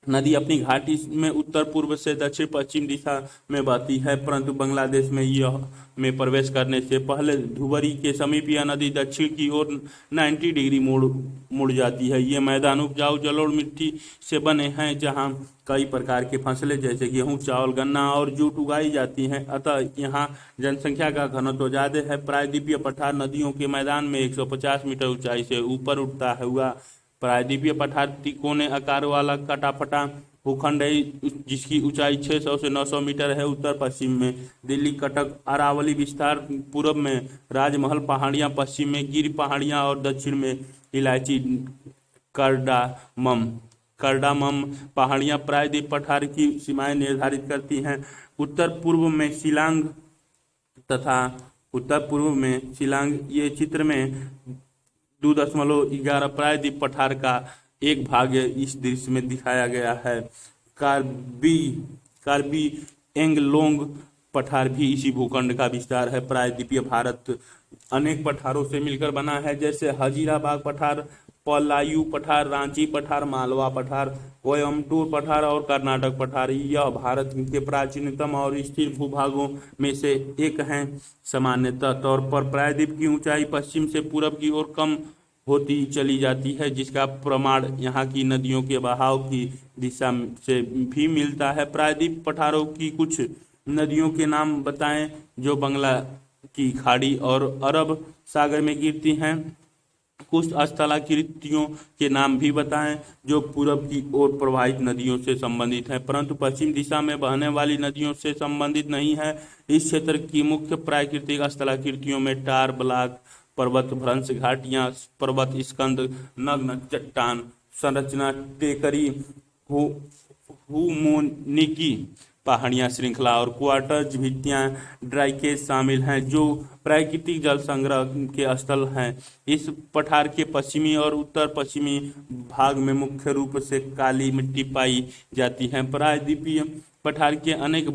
नदी अपनी घाटी में उत्तर पूर्व से दक्षिण पश्चिम दिशा में बहती है, परंतु बांग्लादेश में प्रवेश करने से पहले धुबरी के समीप यह नदी दक्षिण की ओर 90 डिग्री मुड़ जाती है। ये मैदान उपजाऊ जलोढ़ मिट्टी से बने हैं जहां कई प्रकार के फसलें जैसे गेहूं, चावल, गन्ना और जूट उगाई जाती हैं। अतः यहाँ जनसंख्या का घनत्व ज्यादा है। प्रायद्वीपीय पठार नदियों के मैदान में 150 मीटर ऊंचाई से ऊपर उठता हुआ प्रायद्वीपीय पठार तिकोने आकार वाला कटाफटा भूखंड है जिसकी ऊंचाई 600 से 900 मीटर है। उत्तर पश्चिम में दिल्ली कटक अरावली विस्तार, पूर्व में राजमहल पहाड़ियां, पश्चिम में गिर पहाड़ियां और दक्षिण में इलायची कार्डामम पहाड़ियां प्रायद्वीप पठार की सीमाएं निर्धारित करती हैं। उत्तर पूर्व में शिलांग ये चित्र में 2.11 प्रायद्वीप पठार का एक भाग इस दृश्य में दिखाया गया है। कार्बी एंगलोंग पठार भी इसी भूखंड का विस्तार है। प्रायद्वीपीय भारत अनेक पठारों से मिलकर बना है, जैसे हजीराबाग पठार पलायू पठार, रांची पठार, मालवा पठार, कोयम्बटूर पठार और कर्नाटक पठार यह भारत के प्राचीनतम और स्थिर भूभागों में से एक हैं। सामान्यतः तौर पर प्रायद्वीप की ऊंचाई पश्चिम से पूरब की ओर कम होती चली जाती है, जिसका प्रमाण यहाँ की नदियों के बहाव की दिशा से भी मिलता है। प्रायद्वीप पठारों की कुछ नदियों के नाम बताएं जो बंगाल की खाड़ी और अरब सागर में गिरती हैं। कुछ स्थलाकृतियों के नाम भी बताएं जो पूरब की ओर प्रवाहित नदियों से संबंधित हैं, परंतु पश्चिम दिशा में बहने वाली नदियों से संबंधित नहीं है। इस क्षेत्र की मुख्य प्राकृतिक स्थलाकृतियों में टार ब्लॉक पर्वत, भ्रंश घाट या पर्वत स्कंद, नग्न चट्टान संरचना, टेकरी, हुमोनिकी पहाड़ियां श्रृंखला और क्वार्टज भित्तियां ड्राइकेज शामिल हैं, जो प्राकृतिक जल संग्रह के स्थल हैं। इस पठार के पश्चिमी और उत्तर पश्चिमी भाग में मुख्य रूप से काली मिट्टी पाई जाती है। प्रायद्वीपीय पठार के अनेक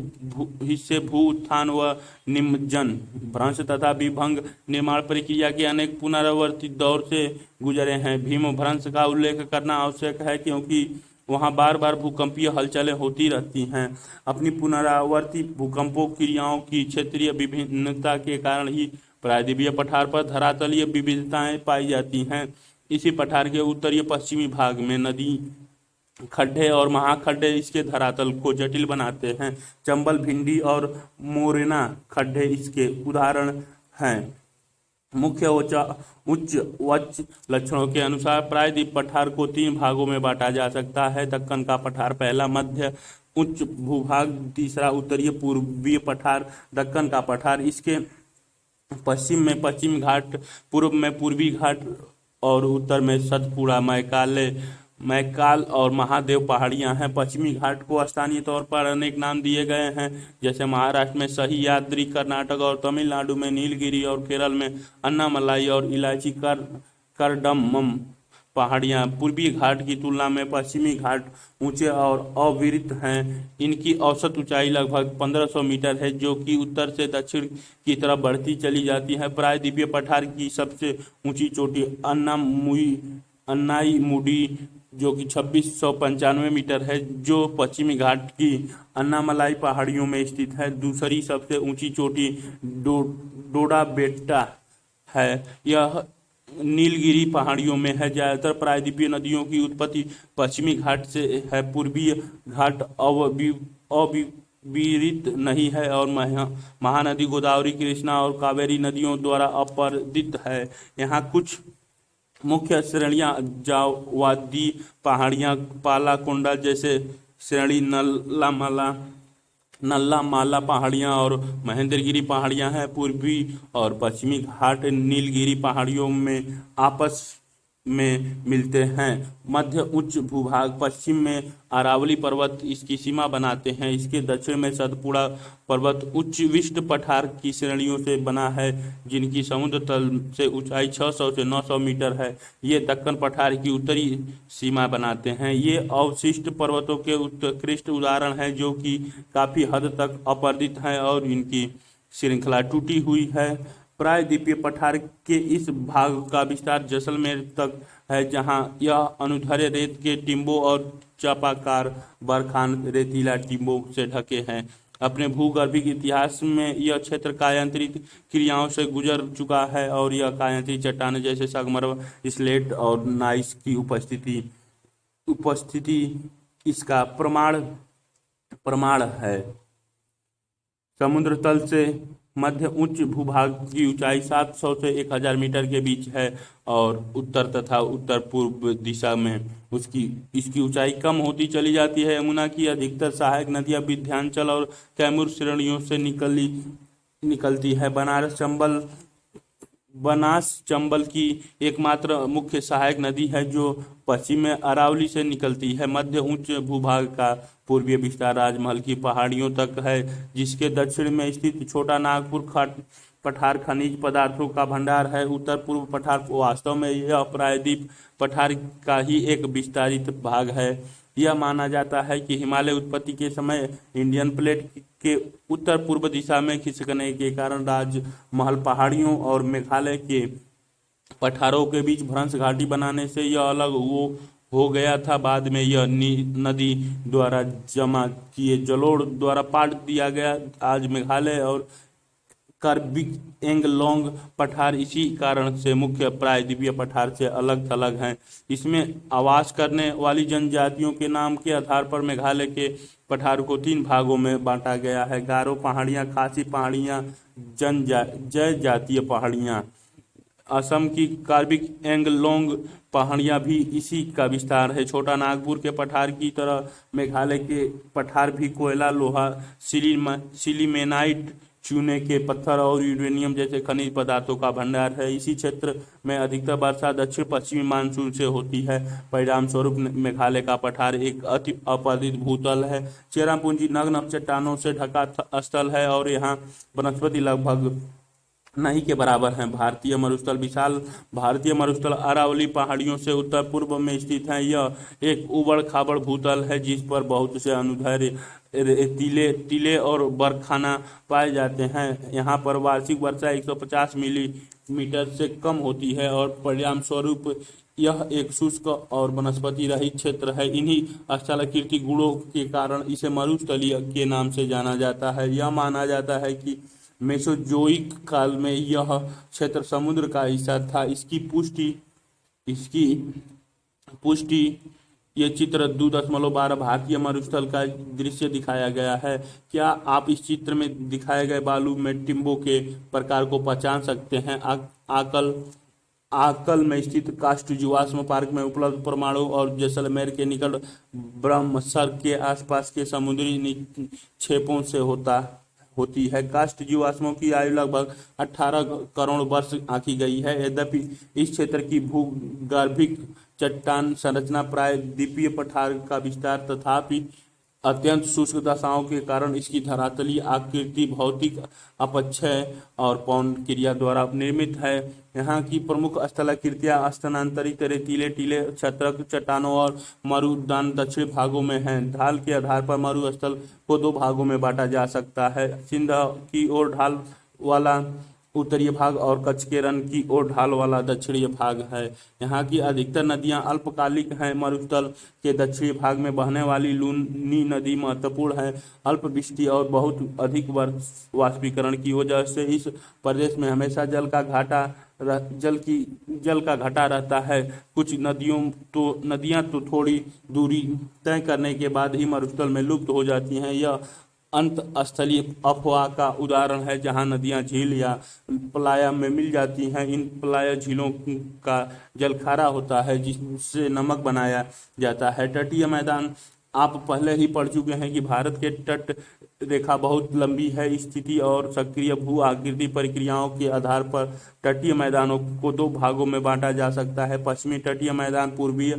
हिस्से भू उत्थान व निमज्जन, भ्रंश तथा विभंग निर्माण प्रक्रिया के अनेक पुनरावर्ती दौर से गुजरे हैं। भीम भ्रंश का उल्लेख करना आवश्यक है क्योंकि वहां बार बार भूकंपीय हलचलें होती रहती हैं। अपनी पुनरावर्ती भूकंपों क्रियाओं की क्षेत्रीय विभिन्नता के कारण ही प्रायद्वीपीय पठार पर धरातलीय विविधताएं पाई जाती हैं। इसी पठार के उत्तरी पश्चिमी भाग में नदी खड्डे और महाखड्डे इसके धरातल को जटिल बनाते हैं। चंबल, भिंडी और मोरेना खड्डे इसके उदाहरण हैं। मुख्य उच्च लक्षणों के अनुसार प्रायद्वीप पठार को 3 भागों में बांटा जा सकता है। दक्कन का पठार पहला मध्य उच्च भूभाग, तीसरा उत्तरीय पूर्वीय पठार। दक्कन का पठार इसके पश्चिम में पश्चिम घाट, पूर्व में पूर्वी घाट और उत्तर में सतपुड़ा, मैकाल और महादेव पहाड़ियां हैं। पश्चिमी घाट को स्थानीय तौर पर अनेक नाम दिए गए हैं, जैसे महाराष्ट्र में सह्याद्री, कर्नाटक और तमिलनाडु में नीलगिरी और केरल में अन्नामलाई और इलायची करडमम पहाड़ियां। पूर्वी घाट की तुलना में पश्चिमी घाट ऊंचे और अविरत हैं। इनकी औसत ऊंचाई लगभग 1500 मीटर है, जो कि उत्तर से दक्षिण की तरफ बढ़ती चली जाती है। प्रायद्वीपीय पठार की सबसे ऊंची चोटी अन्नाईमुडी जो कि 2695 मीटर है, जो पश्चिमी घाट की अन्नामलाई पहाड़ियों में स्थित है। दूसरी सबसे ऊंची चोटी डोडा बेट्टा है, यह नीलगिरी पहाड़ियों में है। ज्यादातर प्रायद्वीपीय नदियों की उत्पत्ति पश्चिमी घाट से है। पूर्वीय घाट अविरत नहीं है और महानदी गोदावरी, कृष्णा और कावेरी नदियों द्वारा अपर्दित है। यहाँ कुछ मुख्य श्रेणियां जावादी पहाड़ियां, पालाकोंडा जैसे श्रेणी, नल्लामाला पहाड़ियां और महेंद्रगिरी पहाड़ियां हैं। पूर्वी और पश्चिमी घाट नीलगिरी पहाड़ियों में आपस में मिलते हैं। मध्य उच्च भूभाग पश्चिम में अरावली पर्वत इसकी सीमा बनाते हैं। इसके दक्षिण में सतपुड़ा पर्वत उच्च विष्ट पठार की श्रेणियों से बना है, जिनकी समुद्र तल से ऊंचाई 600 से 900 मीटर है। ये दक्कन पठार की उत्तरी सीमा बनाते हैं। ये अवशिष्ट पर्वतों के उत्कृष्ट उदाहरण हैं, जो कि काफी हद तक अपरदित हैं और इनकी श्रृंखला टूटी हुई है। प्रायद्वीपीय पठार के इस भाग का विस्तार जैसलमेर तक है, जहां यह अनुधर्य रेत के टिंबों और चापाकार बरखान रेतीला टिंबों से ढके हैं। अपने भूगर्भिक इतिहास में यह क्षेत्र कायांतरित क्रियाओं से गुजर चुका है और यह कायांतरित चट्टानें जैसे संगमरमर, स्लेट और नाइस की उपस्थिति इसका प्रमाण है। समुद्र तल से मध्य उच्च भूभाग की ऊंचाई 700 से 1000 मीटर के बीच है और उत्तर तथा उत्तर पूर्व दिशा में इसकी ऊंचाई कम होती चली जाती है। यमुना की अधिकतर सहायक नदियां विंध्याचल और कैमूर श्रेणियों से निकलती है। बनास चंबल की एकमात्र मुख्य सहायक नदी है, जो पश्चिम में अरावली से निकलती है। मध्य उच्च भूभाग का पूर्वीय विस्तार राजमहल की पहाड़ियों तक है, जिसके दक्षिण में स्थित छोटा नागपुर पठार खनिज पदार्थों का भंडार है। उत्तर पूर्व पठार वास्तव में यह प्रायद्वीप पठार का ही एक विस्तारित भाग है। यह माना जाता है कि हिमालय उत्पत्ति के समय इंडियन प्लेट के उत्तर पूर्व दिशा में खिसकने के कारण राजमहल पहाड़ियों और मेघालय के पठारों के बीच भ्रंश घाटी बनाने से यह अलग हो गया था। बाद में यह नदी द्वारा जमा किए जलोढ़ द्वारा पाट दिया गया। आज मेघालय और कार्बी एंगलोंग पठार इसी कारण से मुख्य प्रायद्वीपीय पठार से अलग थलग हैं। इसमें आवास करने वाली जनजातियों के नाम के आधार पर मेघालय के पठार को 3 भागों में बांटा गया है: गारो पहाड़ियाँ, खासी पहाड़ियाँ, जय जातीय पहाड़ियाँ। असम की कार्बी एंगलोंग पहाड़ियाँ भी इसी का विस्तार है। छोटा नागपुर के पठार की तरह मेघालय के पठार भी कोयला, लोहा, सिलीमेनाइट, चूने के पत्थर और यूरेनियम जैसे खनिज पदार्थों का भंडार है। इसी क्षेत्र में अधिकतर वर्षा दक्षिण पश्चिमी मानसून से होती है। परिणाम स्वरूप मेघालय का पठार एक अति अपरदित भूतल है। चेरापूंजी नग्न चट्टानों से ढका स्थल है और यहाँ वनस्पति लगभग नहीं के बराबर हैं। भारतीय मरुस्थल विशाल भारतीय मरुस्थल अरावली पहाड़ियों से उत्तर पूर्व में स्थित है। यह एक उबड़ खाबड़ भूतल है जिस पर बहुत से अनुदैर्ध्य टीले और बरखाना पाए जाते हैं। यहाँ पर वार्षिक वर्षा 150 मिलीमीटर से कम होती है और परिणाम स्वरूप यह एक शुष्क और वनस्पति रहित क्षेत्र है। इन्हीं स्थलाकृतिक गुणों के कारण इसे मरुस्थलीय के नाम से जाना जाता है। यह माना जाता है कि मेसोजोइक काल में यह क्षेत्र समुद्र का हिस्सा था। इसकी पुष्टि ये चित्र 2.12 भारतीय मरुस्थल का दृश्य दिखाया गया है। क्या आप इस चित्र में दिखाए गए बालू में टिम्बो के प्रकार को पहचान सकते हैं? आकल में स्थित कास्ट जीवाश्म पार्क में उपलब्ध परमाणु और जैसलमेर के निकट ब्रह्मसर के आसपास के समुद्री निक्षेपों से होती है। कास्ट जीवाश्मों की आयु लगभग 18 करोड़ वर्ष आंकी गई है। यद्यपि इस क्षेत्र की भूगर्भिक चट्टान संरचना प्रायद्वीपीय पठार का विस्तार तथापि अत्यंत शुष्क दशाओं के कारण इसकी धरातलीय आकृति भौतिक अपक्षय और पौन क्रिया द्वारा निर्मित है। यहाँ की प्रमुख स्थलाकृतियाँ स्थानांतरित रेतीले टीले क्षत्रक चट्टानों और मरुदान दक्षिणी भागों में हैं। ढाल के आधार पर मरुस्थल को 2 भागों में बांटा जा सकता है: सिंध की ओर ढाल वाला उत्तरीय भाग और कच्छ के रण की ओर ढाल वाला दक्षिणी भाग है। यहाँ की अधिकतर नदियाँ अल्पकालिक हैं। मरुस्थल के दक्षिणी भाग में बहने वाली लूनी नदी महत्वपूर्ण है। अल्पवृष्टि और बहुत अधिक वाष्पीकरण की वजह से इस प्रदेश में हमेशा जल का घटा रहता है। कुछ नदियाँ तो थोड़ी दूरी तय करने के बाद ही मरुस्थल में लुप्त हो जाती हैं। यह अंत स्थलीय अफवाह का उदाहरण है जहां नदियां झील या पलाया में मिल जाती हैं। इन पलाया झीलों का जल खारा होता है जिससे नमक बनाया जाता है। तटीय मैदान आप पहले ही पढ़ चुके हैं कि भारत के तट रेखा बहुत लंबी है। स्थिति और सक्रिय भू आकृति प्रक्रियाओं के आधार पर तटीय मैदानों को 2 भागों में बांटा जा सकता है: पश्चिमी तटीय मैदान, पूर्वीय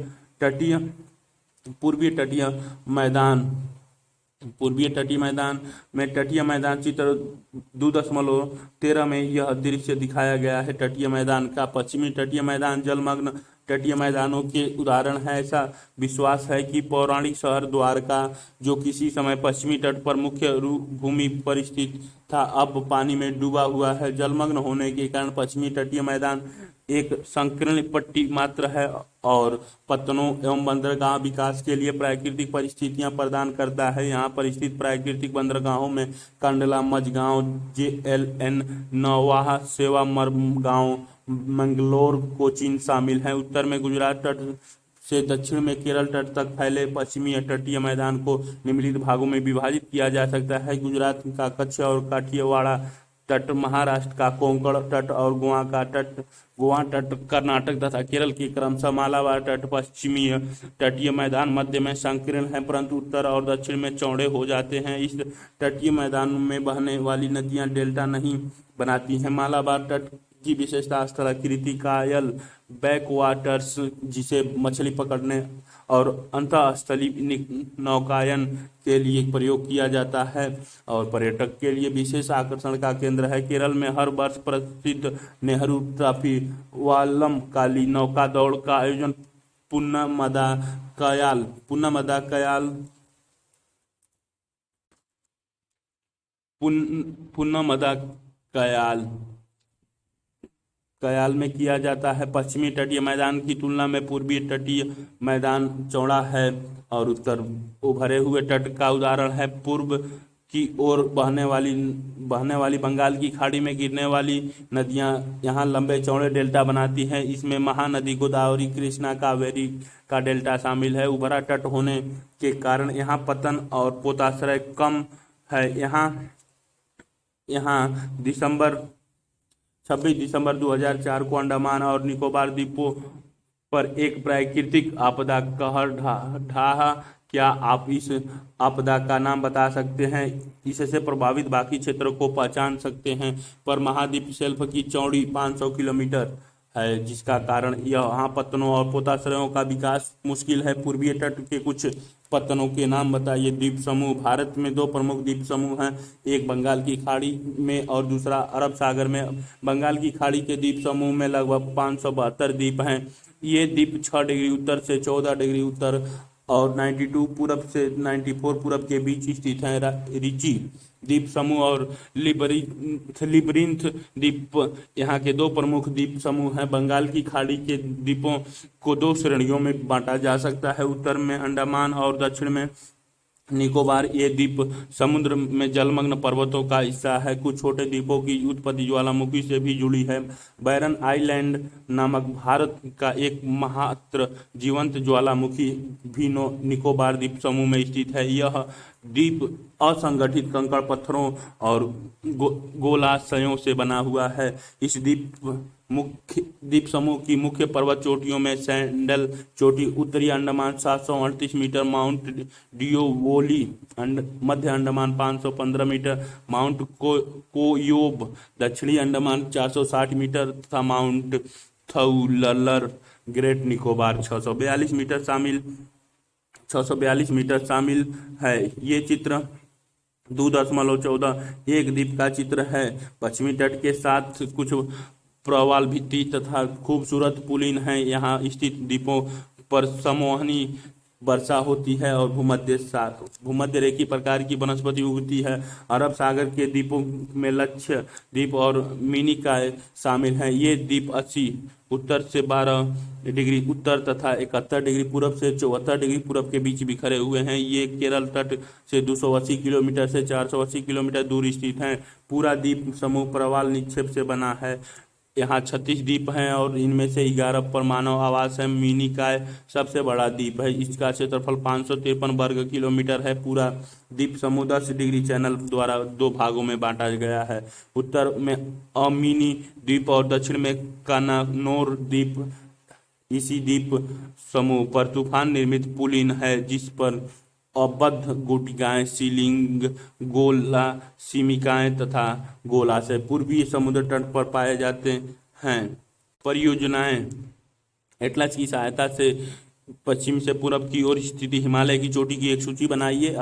तटीय मैदान में तटीय मैदान चित्र 2.13 में यह दृश्य दिखाया गया है। तटीय मैदान का पश्चिमी तटीय मैदान जलमग्न तटीय मैदानों के उदाहरण है। ऐसा विश्वास है कि पौराणिक शहर द्वारका, जो किसी समय पश्चिमी तट पर मुख्य भूमि पर स्थित था, अब पानी में डूबा हुआ है। जलमग्न होने के कारण पश्चिमी तटीय मैदान एक संकीर्ण पट्टी मात्र है और पत्तनों एवं बंदरगाह विकास के लिए प्राकृतिक परिस्थितियां प्रदान करता है। यहाँ पर स्थित प्राकृतिक बंदरगाहों में कंडला, मझगांव, JLN, नौवाह, सेवा, मरगांव, मंगलोर, कोचीन शामिल हैं। उत्तर में गुजरात तट से दक्षिण में केरल तट तक फैले पश्चिमी तटीय मैदान को निम्नलिखित भागों में विभाजित किया जा सकता है: गुजरात का कच्छ और काठियावाड़ तट, महाराष्ट्र का कोंकण तट और गोवा तट, कर्नाटक तथा केरल की क्रमशः मालाबार तट। पश्चिमी तटीय मैदान मध्य में संकीर्ण है परंतु उत्तर और दक्षिण में चौड़े हो जाते हैं। इस तटीय मैदान में बहने वाली नदियां डेल्टा नहीं बनाती हैं। मालाबार तट की विशेषता स्थलाकृति कायल बैकवाटर्स, जिसे मछली पकड़ने और अंतःस्थलीय नौकायन के लिए प्रयोग किया जाता है और पर्यटक के लिए विशेष आकर्षण का केंद्र है। केरल में हर वर्ष प्रसिद्ध नेहरू ट्रॉफी वाल्लम काली नौका दौड़ का आयोजन पुन्नमदा कयाल कयाल में किया जाता है। पश्चिमी तटीय मैदान की तुलना में पूर्वी तटीय मैदान चौड़ा है और उत्तर उभरे हुए तट का उदाहरण है। पूर्व की ओर बहने वाली बंगाल की खाड़ी में गिरने वाली नदियां यहाँ लंबे चौड़े डेल्टा बनाती हैं। इसमें महानदी, गोदावरी, कृष्णा, कावेरी का डेल्टा शामिल है। उभरा तट होने के कारण यहाँ पतन और पोताश्रय कम है। यहाँ यहाँ दिसंबर 26 दिसंबर 2004 को अंडमान और निकोबार द्वीपों पर एक प्राकृतिक आपदा कहर ढहा। क्या आप इस आपदा का नाम बता सकते हैं? इससे प्रभावित बाकी क्षेत्रों को पहचान सकते हैं। पर महाद्वीप शेल्फ की चौड़ी 500 किलोमीटर है, जिसका कारण यहाँ पत्तनों और पोताश्रयों का विकास मुश्किल है। पूर्वीय तट के कुछ पत्तनों के नाम बताइए। द्वीप समूह। भारत में दो प्रमुख द्वीप समूह हैं, एक बंगाल की खाड़ी में और दूसरा अरब सागर में। बंगाल की खाड़ी के द्वीप समूह में लगभग 572 द्वीप हैं। ये द्वीप 6 डिग्री उत्तर से 14 डिग्री उत्तर और 92 पूरब से 94 पूरब के बीच स्थित हैं। रिची द्वीप समूह और लिबरिंथ द्वीप यहाँ के दो प्रमुख द्वीप समूह हैं। बंगाल की खाड़ी के द्वीपों को दो श्रेणियों में बांटा जा सकता है, उत्तर में अंडमान और दक्षिण में निकोबार। ये द्वीप समुद्र में जलमग्न पर्वतों का हिस्सा है। कुछ छोटे द्वीपों की उत्पत्ति ज्वालामुखी से भी जुड़ी है। बैरन आइलैंड नामक भारत का एक मात्र जीवंत ज्वालामुखी भी निकोबार द्वीप समूह में स्थित है। यह द्वीप असंगठित कंकड़ पत्थरों और गोलाशयों से बना हुआ है। इस द्वीप समूह की मुख्य पर्वत चोटियों में सैंडल चोटी, उत्तरी अंडमान 738 मीटर, माउंट डियोवोली मध्य अंडमान 515 मीटर, माउंट कोयोब दक्षिणी अंडमान 460 मीटर तथा माउंट थौललर ग्रेट निकोबार 642 मीटर शामिल है। ये चित्र 2.14 एक द्वीप का चित्र है। पश्चिमी तट के साथ कुछ प्रवाल भित्ति तथा खूबसूरत पुलिन है। यहाँ स्थित द्वीपों पर समोहनी वर्षा होती है और भूमध्य रेखीय प्रकार की वनस्पति उगती है। अरब सागर के द्वीपों में लक्षद्वीप और मिनिकॉय शामिल हैं। ये द्वीप 80 उत्तर से 12 डिग्री उत्तर तथा 71 डिग्री पूरब से 74 डिग्री पूरब के बीच बिखरे हुए हैं। ये केरल तट से 280 किलोमीटर से 480 किलोमीटर दूर स्थित हैं। पूरा द्वीप समूह प्रवाल निक्षेप से बना है। यहाँ 36 द्वीप हैं और इनमें से 11 पर मानव आवास है। मिनिकॉय सबसे बड़ा द्वीप है। इसका क्षेत्रफल 553 वर्ग किलोमीटर है। पूरा द्वीप समूह 10 डिग्री चैनल द्वारा दो भागों में बांटा गया है। उत्तर में अमीनी द्वीप और दक्षिण में कानानोर द्वीप। इसी द्वीप समूह पर तूफान निर्मित पुलिन है, जिस पर अवबद्ध गुटिकाएं, सीलिंग, गोला सिमिकाएं तथा गोलाशय पूर्वी समुद्र तट पर पाए जाते हैं। परियोजनाएं। एटलस की सहायता से पश्चिम से पूरब की ओर स्थित हिमालय की चोटी की एक सूची बनाइए।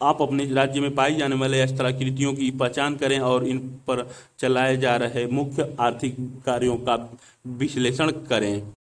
आप अपने राज्य में पाई जाने वाले स्थलाकृतियों की पहचान करें और इन पर चलाए जा रहे मुख्य आर्थिक कार्यों का विश्लेषण करें।